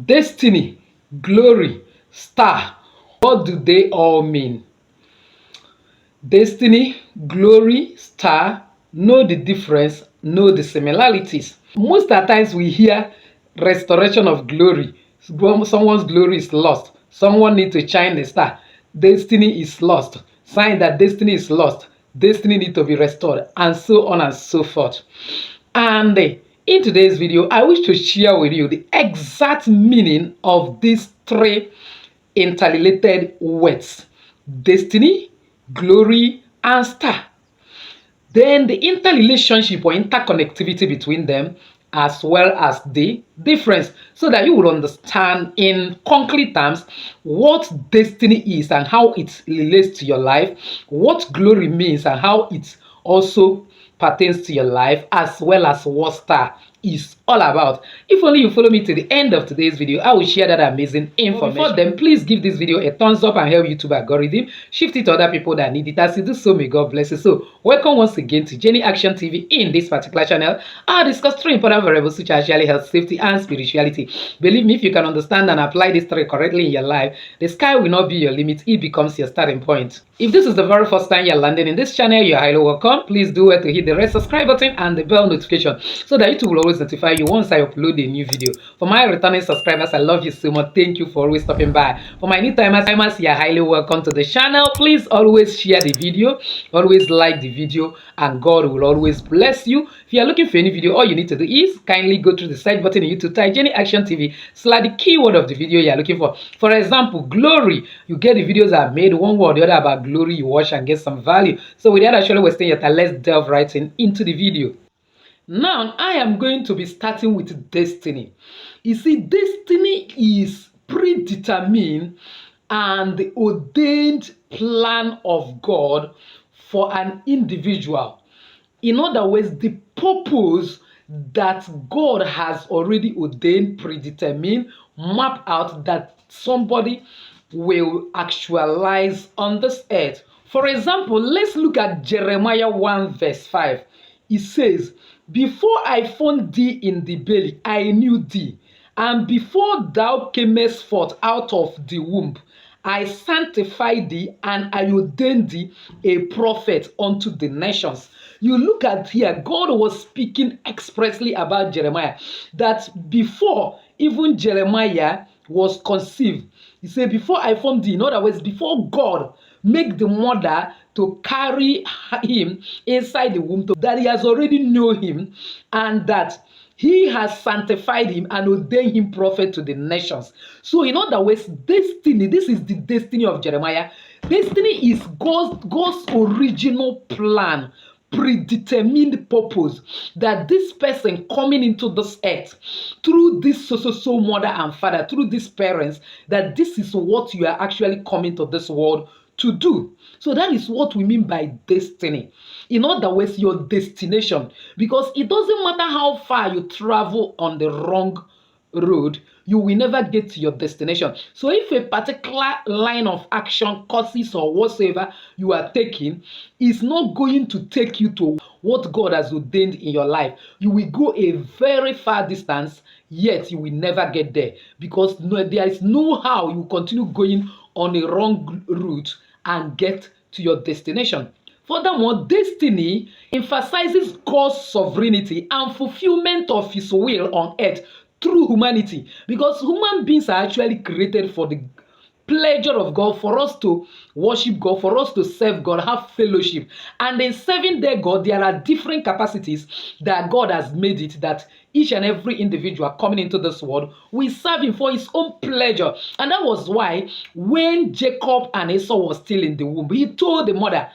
Destiny, glory, star. What do they all mean? Destiny, glory, star, know the difference, know the similarities. Most of the times we hear restoration of glory. Someone's glory is lost. Someone needs to shine the star. Destiny is lost. Sign that destiny is lost. Destiny needs to be restored, and so on and so forth. And in today's video, I wish to share with you the exact meaning of these three interrelated words: destiny, glory, and star. Then the interrelationship or interconnectivity between them, as well as the difference, so that you will understand in concrete terms what destiny is and how it relates to your life, what glory means and how it also pertains to your life, as well as what star is all about. If only you follow me to the end of today's video, I will share that amazing information. Before then, please give this video a thumbs up and help YouTube algorithm shift it to other people that need it. As you do so, may God bless you. So welcome once again to Jenny Action TV. In this particular channel, I'll discuss three important variables which are actually health, safety, and spirituality. Believe me, if you can understand and apply these three correctly in your life, the sky will not be your limit, it becomes your starting point. If this is the very first time you're landing in this channel, you're highly welcome. Please do it to hit the red subscribe button and the bell notification so that YouTube will always notify you once I upload a new video. For my returning subscribers, I love you so much. Thank you for always stopping by. For my new timers, you're highly welcome to the channel. Please always share the video, always like the video, and God will always bless you. If you're looking for any video, all you need to do is kindly go through the search button in YouTube, type Jenny Action TV, select the keyword of the video you're looking for. For example, glory. You get the videos I've made, one word or the other about glory, you watch and get some value. So without actually wasting your time, let's delve right into the video. Now, I am going to be starting with destiny. You see, destiny is predetermined and the ordained plan of God for an individual. In other words, the purpose that God has already ordained, predetermined, mapped out that somebody will actualize on this earth. For example, let's look at Jeremiah 1 verse 5. It says, "Before I formed thee in the belly, I knew thee, and before thou camest forth out of the womb, I sanctified thee, and I ordained thee a prophet unto the nations." You look at here, God was speaking expressly about Jeremiah, that before even Jeremiah was conceived, he said, "Before I formed thee," in other words, before God make the mother to carry him inside the womb, that he has already known him, and that he has sanctified him and ordained him prophet to the nations. So in other words, destiny, this is the destiny of Jeremiah. Destiny is God's original plan, predetermined purpose, that this person coming into this earth through this so mother and father, through these parents, that this is what you are actually coming to this world to do. So that is what we mean by destiny. In other words, your destination. Because it doesn't matter how far you travel on the wrong road, you will never get to your destination. So if a particular line of action, courses or whatsoever you are taking is not going to take you to what God has ordained in your life, you will go a very far distance, yet you will never get there, because there is no how you continue going on a wrong route and get to your destination. Furthermore, destiny emphasizes God's sovereignty and fulfillment of his will on earth through humanity, because human beings are actually created for the pleasure of God, for us to worship God, for us to serve God, have fellowship. And in serving their God, there are different capacities that God has made it, that each and every individual coming into this world will serve him for his own pleasure. And that was why when Jacob and Esau was still in the womb, he told the mother,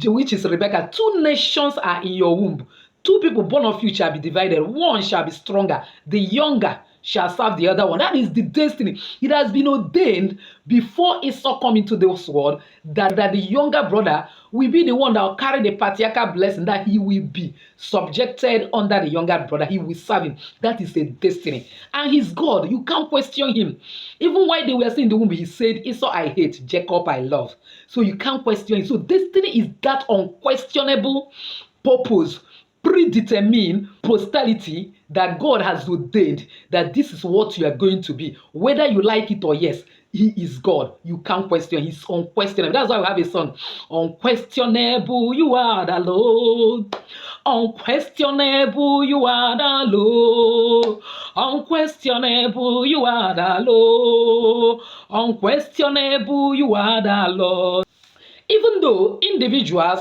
which is Rebecca, "Two nations are in your womb. Two people born of you shall be divided. One shall be stronger. The younger shall serve the other one." That is the destiny. It has been ordained before Esau come into this world that the younger brother will be the one that will carry the patriarchal blessing, that he will be subjected under the younger brother. He will serve him. That is a destiny. And he's God. You can't question him. Even while they were still in the womb, he said, "Esau I hate, Jacob I love." So you can't question him. So destiny is that unquestionable purpose, predetermined posterity that God has ordained that this is what you are going to be. Whether you like it or yes, He is God. You can't question. He's unquestionable. That's why we have a song. Unquestionable, you are the Lord. Unquestionable, you are the Lord. Unquestionable, you are the Lord. Unquestionable, you are the Lord. Even though individuals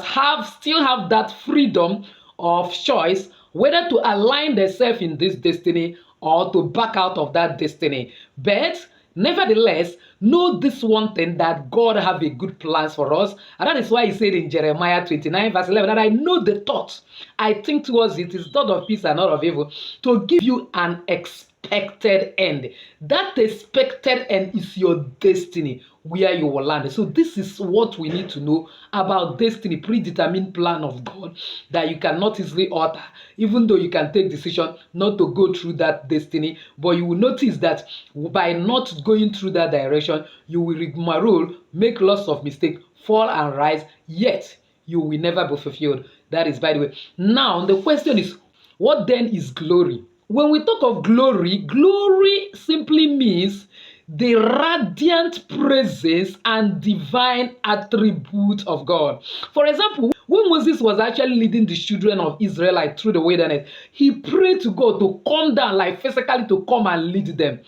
still have that freedom of choice whether to align themselves in this destiny or to back out of that destiny, but nevertheless know this one thing, that God have a good plans for us. And that is why he said in Jeremiah 29 verse 11 that I know the thoughts I think towards it is thought of peace and not of evil, to give you an expected end. That expected end is your destiny, where you will land. So this is what we need to know about destiny, predetermined plan of God that you cannot easily alter, even though you can take decision not to go through that destiny. But you will notice that by not going through that direction, you will rigmarole, make lots of mistakes, fall and rise, yet you will never be fulfilled. That is, by the way. Now the question is, what then is glory? When we talk of glory, glory simply means the radiant presence and divine attribute of God. For example, when Moses was actually leading the children of Israel through the wilderness, he prayed to God to come down, like physically to come and lead them.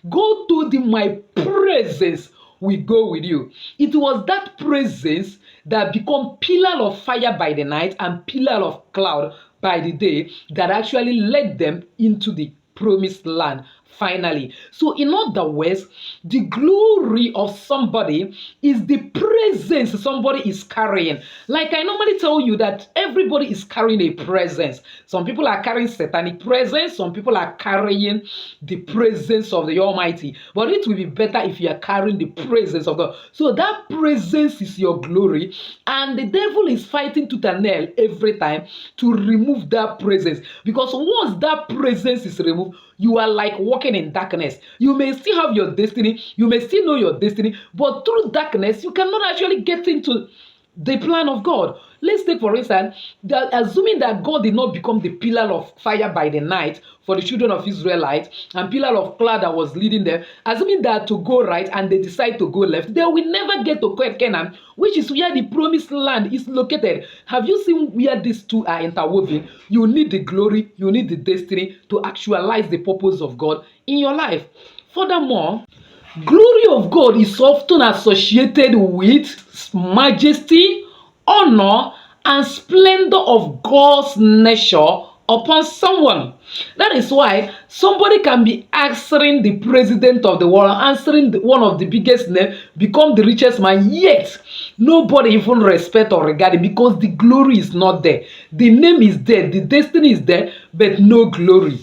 God told him, my presence will go with you. It was that presence that became pillar of fire by the night and pillar of cloud by the day that actually led them into the promised land finally. So in other words, the glory of somebody is the presence somebody is carrying. Like I normally tell you that everybody is carrying a presence. Some people are carrying satanic presence, some people are carrying the presence of the Almighty. But it will be better if you are carrying the presence of God. So that presence is your glory, and the devil is fighting tooth and nail every time to remove that presence, because once that presence is removed, you are like walking in darkness. You may still have your destiny, you may still know your destiny, but through darkness, you cannot actually get into the plan of God. Let's take, for instance, that assuming that God did not become the pillar of fire by the night for the children of Israelites and pillar of cloud that was leading them, assuming that to go right and they decide to go left, they will never get to Canaan, which is where the promised land is located. Have you seen where these two are interwoven? You need the glory, you need the destiny to actualize the purpose of God in your life. Furthermore, glory of God is often associated with majesty, honor, and splendor of God's nature upon someone. That is why somebody can be answering the president of the world, answering one of the biggest names, become the richest man, yet nobody even respect or regard him, because the glory is not there. The name is there, the destiny is there, but no glory.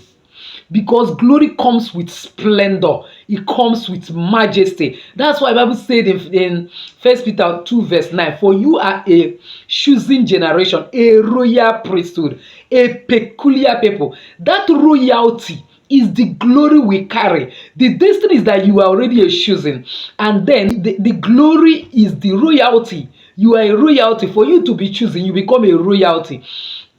Because glory comes with splendor, it comes with majesty. That's why the Bible said in 1 Peter 2 verse 9, for you are a chosen generation, a royal priesthood, a peculiar people. That royalty is the glory we carry. The destiny is that you are already a chosen, and then the glory is the royalty. You are a royalty. For you to be chosen, you become a royalty,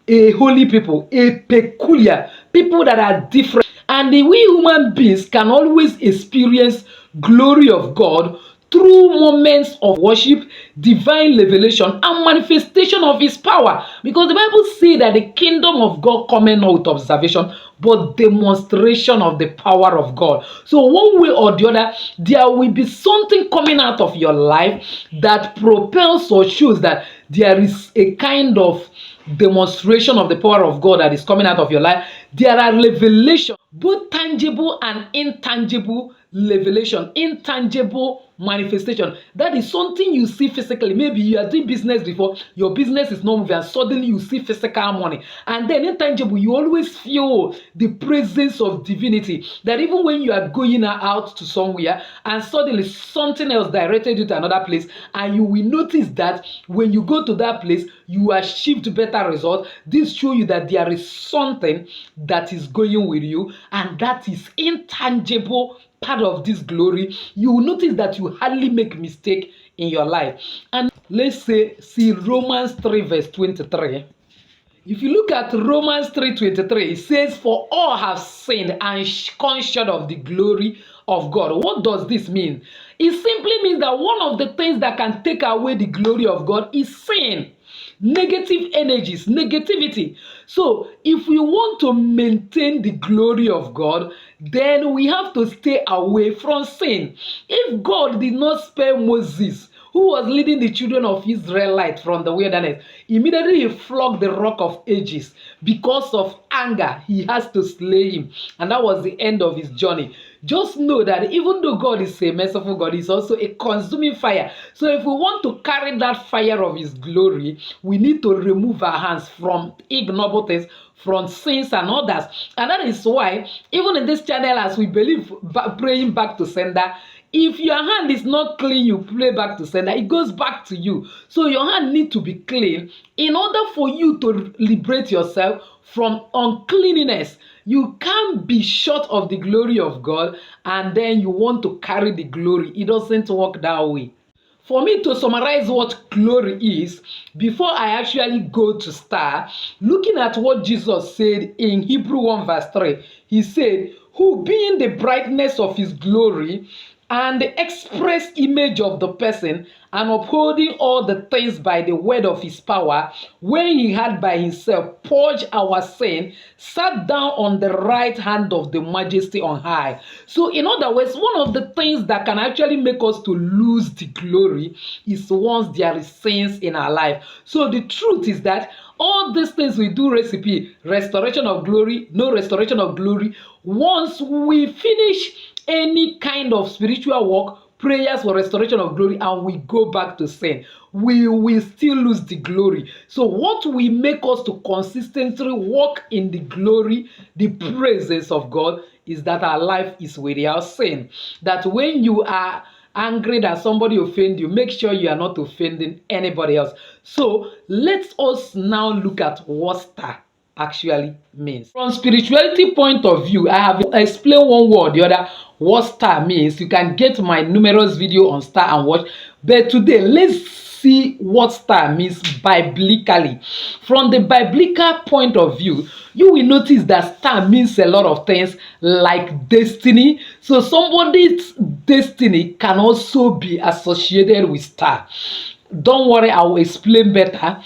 a holy people, a peculiar people that are different. And we human beings can always experience glory of God through moments of worship, divine revelation, and manifestation of his power. Because the Bible says that the kingdom of God cometh not with observation, but demonstration of the power of God. So one way or the other, there will be something coming out of your life that propels or shows that there is a kind of demonstration of the power of God that is coming out of your life. There are revelations, both tangible and intangible revelation, intangible manifestation. That is something you see physically. Maybe you are doing business before, your business is not moving, and suddenly you see physical money. And then intangible, you always feel the presence of divinity, that even when you are going out to somewhere and suddenly something else directed you to another place, and you will notice that when you go to that place, you achieved better results. This shows you that there is something that is going with you, and that is intangible part of this glory. You will notice that you hardly make mistake in your life. And let's see Romans 3 verse 23. If you look at Romans 3:23, it says, "For all have sinned and come short of the glory of God." What does this mean? It simply means that one of the things that can take away the glory of God is sin, negative energies, negativity. So, if we want to maintain the glory of God, then we have to stay away from sin. If God did not spare Moses, who was leading the children of Israelite from the wilderness, immediately he flogged the rock of ages. Because of anger, he has to slay him. And that was the end of his journey. Just know that even though God is a merciful God, he's also a consuming fire. So if we want to carry that fire of his glory, we need to remove our hands from ignoble things, from sins and others. And that is why, even in this channel, as we believe praying back to sender, if your hand is not clean, you pray back to sender, it goes back to you. So your hand need to be clean in order for you to liberate yourself from uncleanness. You can't be short of the glory of God and then you want to carry the glory. It doesn't work that way. For me to summarize what glory is, before I actually go to start, looking at what Jesus said in Hebrew 1 verse 3, he said, "Who being the brightness of his glory and the express image of the person, and upholding all the things by the word of his power, when he had by himself purged our sin, sat down on the right hand of the majesty on high." So in other words, one of the things that can actually make us to lose the glory is once there is sins in our life. So the truth is that all these things we do recipe, restoration of glory, no restoration of glory, once we finish any kind of spiritual work, prayers for restoration of glory, and we go back to sin, we will still lose the glory. So what will make us to consistently walk in the glory, the praises of God, is that our life is without sin. That when you are angry that somebody offend you, make sure you are not offending anybody else. So let us now look at what star actually means. From spirituality point of view, I have explained one word or the other what star means. You can get my numerous video on star and watch. But today, let's see what star means biblically. From the biblical point of view, you will notice that star means a lot of things like destiny. So somebody's destiny can also be associated with star. Don't worry, I will explain better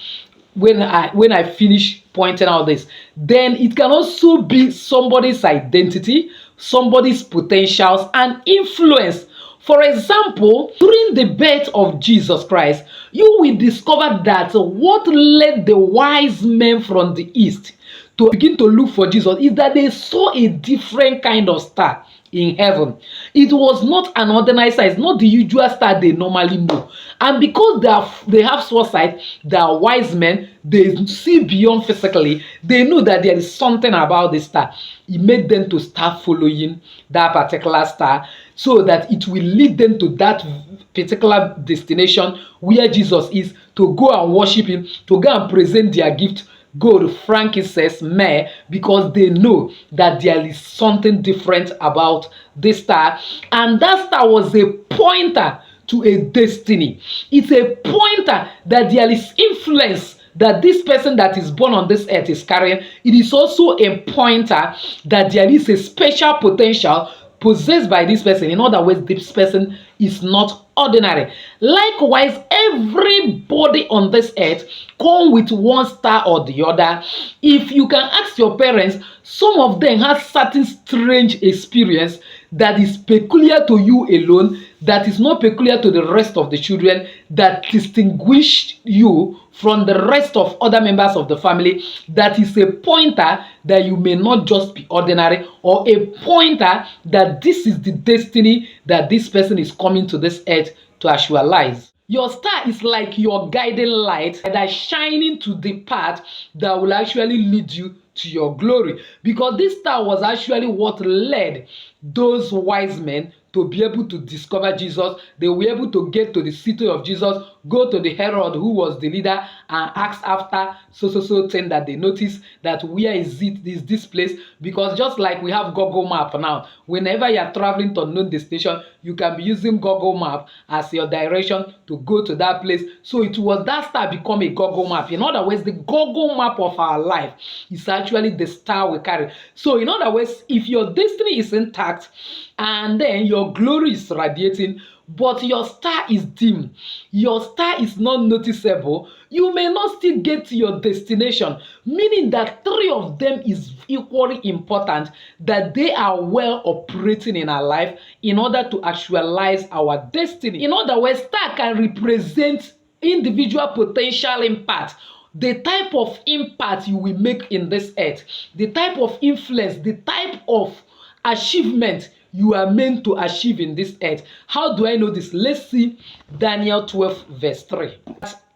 when I finish pointing out this. Then it can also be somebody's identity, somebody's potentials and influence. For example, during the birth of Jesus Christ, you will discover that what led the wise men from the east to begin to look for Jesus is that they saw a different kind of star in heaven. It was not an ordinary star, it's not the usual star they normally know. And because they have foresight, they are wise men, they see beyond physically, they know that there is something about this star. It made them to start following that particular star so that it will lead them to that particular destination where Jesus is, to go and worship him, to go and present their gift, gold, frankincense, myrrh, because they know that there is something different about this star. And that star was a pointer to a destiny. It's a pointer that there is influence that this person that is born on this earth is carrying. It is also a pointer that there is a special potential possessed by this person. In other words, this person is not ordinary. Likewise, everybody on this earth come with one star or the other. If you can ask your parents, some of them have certain strange experience that is peculiar to you alone, that is not peculiar to the rest of the children, that distinguish you from the rest of other members of the family. That is a pointer that you may not just be ordinary, or a pointer that this is the destiny that this person is coming to this earth to actualize. Your star is like your guiding light that is shining to the path that will actually lead you to your glory, because this star was actually what led those wise men to be able to discover Jesus. They were able to get to the city of Jesus, go to the Herod, who was the leader, and ask after so thing that they noticed that where is it, is this place? Because just like we have Google Map now, whenever you are traveling to unknown destination, you can be using Google Map as your direction to go to that place. So it was that star become a Google Map. In other words, the Google Map of our life is actually the star we carry. So in other words, if your destiny is intact and then your glory is radiating, but your star is dim, your star is not noticeable, you may not still get to your destination, meaning that three of them is equally important, that they are well operating in our life in order to actualize our destiny. In other words, star can represent individual potential impact, the type of impact you will make in this earth, the type of influence, the type of achievement you are meant to achieve in this earth. How do I know this? Let's see Daniel 12 verse 3.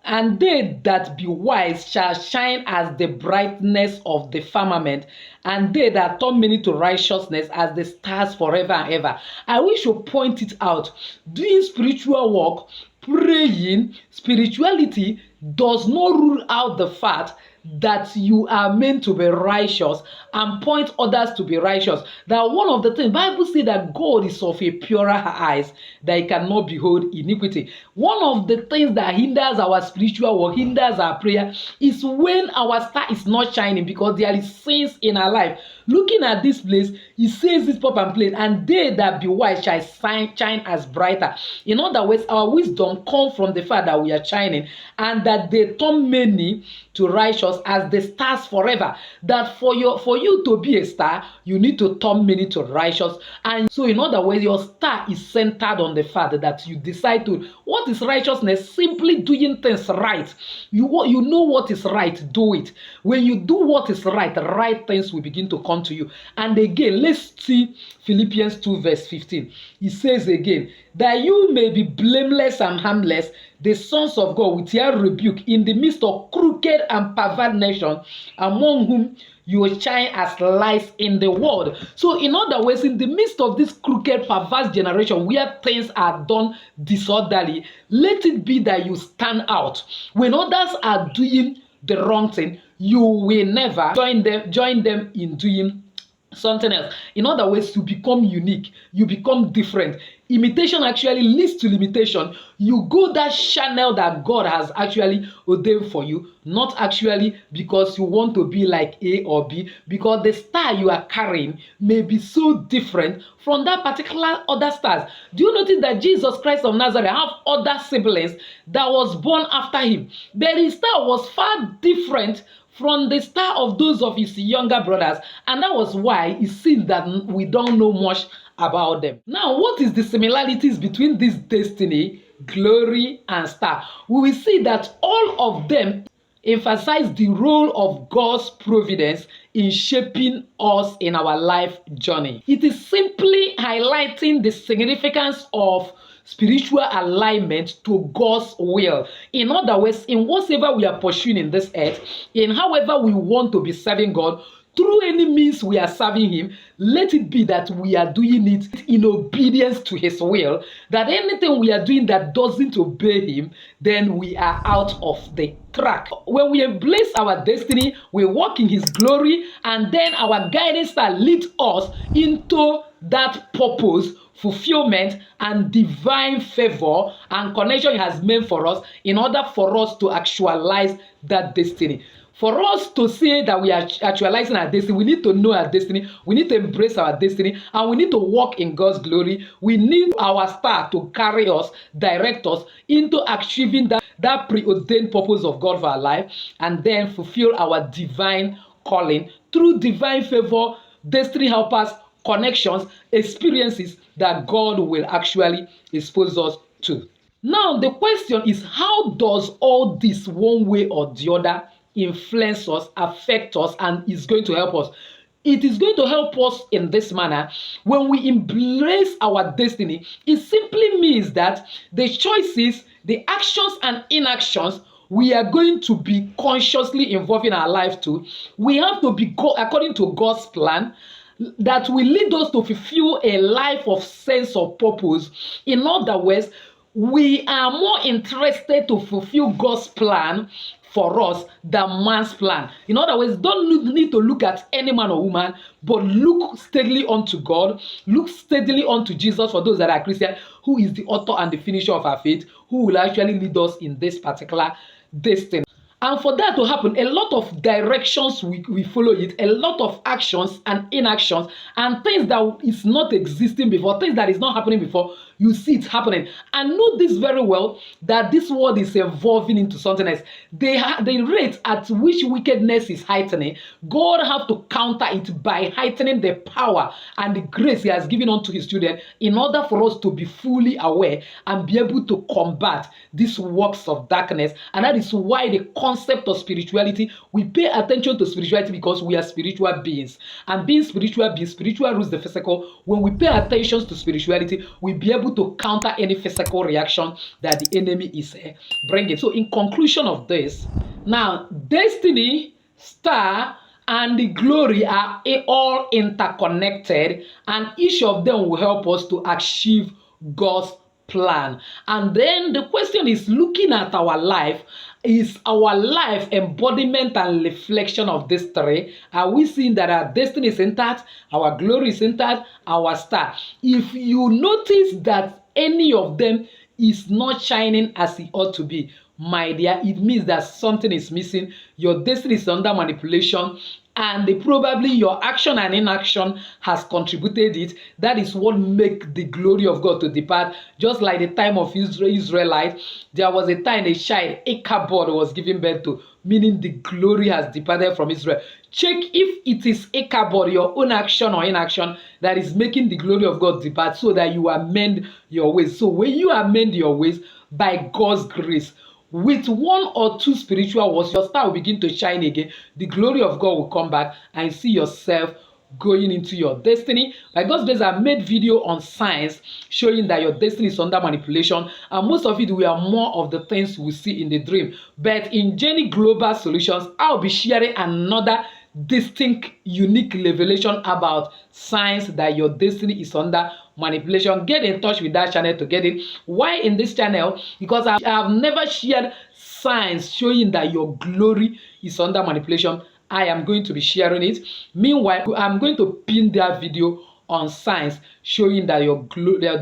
And they that be wise shall shine as the brightness of the firmament, and they that turn many to righteousness as the stars forever and ever. I wish to point it out. Doing spiritual work, praying, spirituality does not rule out the fact that you are meant to be righteous and point others to be righteous. That one of the things, Bible says that God is of a purer eyes, that he cannot behold iniquity. One of the things that hinders our spiritual work, hinders our prayer, is when our star is not shining, because there is sins in our life. Looking at this place, he says this pop and plain, and they that be wise shall shine as brighter. In other words, our wisdom comes from the fact that we are shining, and that they turn many to righteous as the stars forever. That for you to be a star, you need to turn many to righteous. And so in other words, your star is centered on the fact that you decide to, what is righteousness? Simply doing things right. You know what is right, do it. When you do what is right, right things will begin to come to you. And again, let's see Philippians 2 verse 15. He says again, that you may be blameless and harmless, the sons of God, without rebuke, in the midst of crooked and perverse nation, among whom you will shine as lights in the world. So in other words, in the midst of this crooked, perverse generation where things are done disorderly, let it be that you stand out. When others are doing the wrong thing, you will never join them in doing something else. In other words, you become unique, you become different. Imitation actually leads to limitation. You go that channel that God has actually ordained for you, not actually because you want to be like A or B, because the star you are carrying may be so different from that particular other stars. Do you notice that Jesus Christ of Nazareth have other siblings that was born after him, but his star was far different from the star of those of his younger brothers, and that was why it seems that we don't know much about them. Now, what is the similarities between this destiny, glory, and star? We will see that all of them emphasize the role of God's providence in shaping us in our life journey. It is simply highlighting the significance of spiritual alignment to God's will. In other words, in whatever we are pursuing in this earth, in however we want to be serving God, through any means we are serving him, let it be that we are doing it in obedience to his will, that anything we are doing that doesn't obey him, then we are out of the track. When we embrace our destiny, we walk in his glory, and then our guidance star leads us into that purpose, fulfillment, and divine favor and connection he has made for us in order for us to actualize that destiny. For us to say that we are actualizing our destiny, we need to know our destiny, we need to embrace our destiny, and we need to walk in God's glory. We need our star to carry us, direct us into achieving that preordained purpose of God for our life, and then fulfill our divine calling through divine favor, destiny helpers, connections, experiences that God will actually expose us to. Now, the question is, how does all this, one way or the other, influence us, affect us, and is going to help us? It is going to help us in this manner. When we embrace our destiny, it simply means that the choices, the actions and inactions we are going to be consciously involved in our life too, we have to be according to God's plan. that will lead us to fulfill a life of sense of purpose. In other words, we are more interested to fulfill God's plan for us than man's plan. In other words, don't need to look at any man or woman, but look steadily unto God, look steadily unto Jesus for those that are Christian, who is the author and the finisher of our faith, who will actually lead us in this particular destiny. And for that to happen, a lot of directions we follow it, a lot of actions and inactions, and things that is not existing before, things that is not happening before, you see it happening. And know this very well, that this world is evolving into something else. The rate at which wickedness is heightening, God have to counter it by heightening the power and the grace he has given unto his children in order for us to be fully aware and be able to combat these works of darkness. And that is why the concept of spirituality, we pay attention to spirituality because we are spiritual beings. And being spiritual beings, spiritual rules the physical. When we pay attention to spirituality, we'll be able to counter any physical reaction that the enemy is bringing. So in conclusion of this, now destiny, star, and the glory are all interconnected, and each of them will help us to achieve God's plan. And then the question is, looking at our life, is our life embodiment and reflection of this three? Are we seeing that our destiny is intact, our glory is intact, our star? If you notice that any of them is not shining as it ought to be, my dear, it means that something is missing. Your destiny is under manipulation, and probably your action and inaction has contributed it. That is what make the glory of God to depart. Just like the time of Israelite, there was a time a child, Ichabod, was given birth to, meaning the glory has departed from Israel. Check if it is Ichabod, your own action or inaction, that is making the glory of God depart, so that you amend your ways. So when you amend your ways by God's grace, with one or two spiritual words, your star will begin to shine again. The glory of God will come back, and see yourself going into your destiny. By God's grace, I made video on science showing that your destiny is under manipulation, and most of it were more of the things we see in the dream. But in Jenny Global Solutions, I'll be sharing another distinct, unique revelation about science that your destiny is under manipulation. Get in touch with that channel to get it. Why in this channel? Because I have never shared science showing that your glory is under manipulation. I am going to be sharing it. Meanwhile, I'm going to pin that video on science showing that your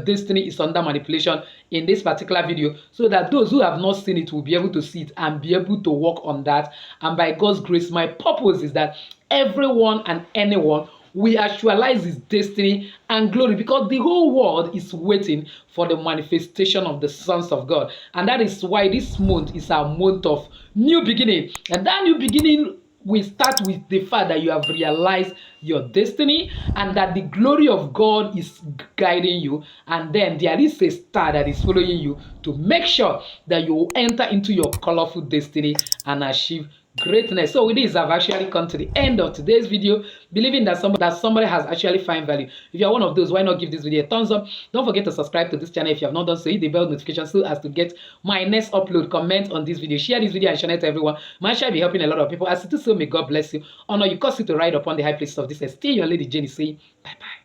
destiny is under manipulation in this particular video, so that those who have not seen it will be able to see it and be able to work on that. And by God's grace, my purpose is that everyone and anyone will actualize his destiny and glory, because the whole world is waiting for the manifestation of the sons of God. And that is why this month is our month of new beginning. And that new beginning, we start with the fact that you have realized your destiny and that the glory of God is guiding you, and then there is a star that is following you to make sure that you enter into your colorful destiny and achieve greatness. So with this, I've actually come to the end of today's video, believing that somebody has actually found value. If you are one of those, why not give this video a thumbs up? Don't forget to subscribe to this channel if you have not done so. Hit the bell notification so as to get my next upload. Comment on this video, share this video and share it to everyone. My shall be helping a lot of people. As it is so, may God bless you, honor you, cause you to ride upon the high places of this. Still your lady Jenny saying bye bye.